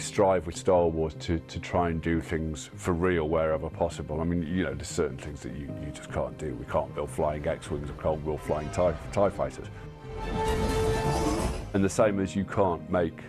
always strive with Star Wars to try and do things for real wherever possible. I mean, you know, there's certain things that you just can't do. We can't build flying X-Wings, we can't build flying TIE fighters. And the same as you can't make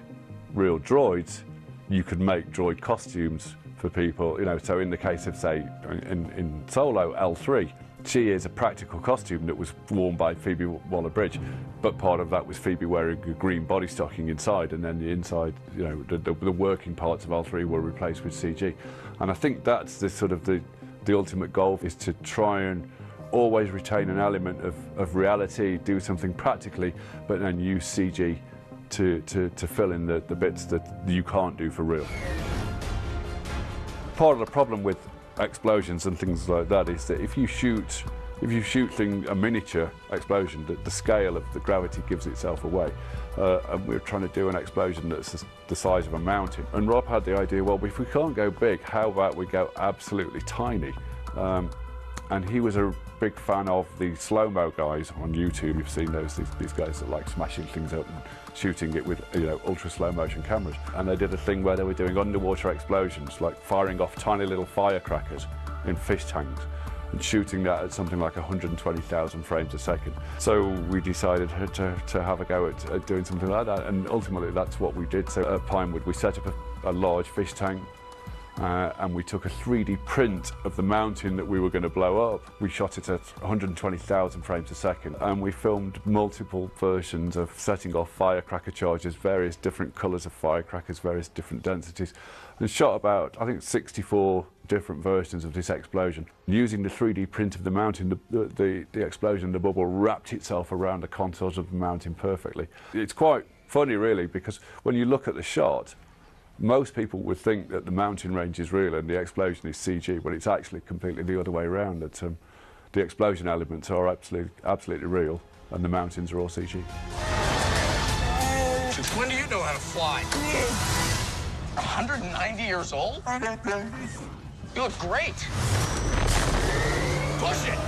real droids, you could make droid costumes for people, you know. So in the case of, say, in Solo, L3, she is a practical costume that was worn by Phoebe Waller-Bridge, but part of that was Phoebe wearing a green body stocking inside, and then the inside, you know, the working parts of L3 were replaced with CG. And I think that's the sort of the ultimate goal, is to try and always retain an element of reality, do something practically, but then use CG to fill in the bits that you can't do for real. Part of the problem with explosions and things like that is that if you shoot a miniature explosion, the scale of the gravity gives itself away. And we're trying to do an explosion that's the size of a mountain. And Rob had the idea, well, if we can't go big, how about we go absolutely tiny? And he was a big fan of the slow-mo guys on YouTube. You've seen these guys that like smashing things up and shooting it with, you know, ultra slow motion cameras. And they did a thing where they were doing underwater explosions, like firing off tiny little firecrackers in fish tanks and shooting that at something like 120,000 frames a second. So we decided to have a go at doing something like that, and ultimately that's what we did. So at Pinewood we set up a large fish tank, and we took a 3D print of the mountain that we were going to blow up. We shot it at 120,000 frames a second, and we filmed multiple versions of setting off firecracker charges, various different colours of firecrackers, various different densities, and shot about, I think, 64 different versions of this explosion. Using the 3D print of the mountain, the explosion, the bubble wrapped itself around the contours of the mountain perfectly. It's quite funny, really, because when you look at the shot, most people would think that the mountain range is real and the explosion is CG, but it's actually completely the other way around. That the explosion elements are absolutely real, and the mountains are all CG. When do you know how to fly? 190 years old? You look great. Push it!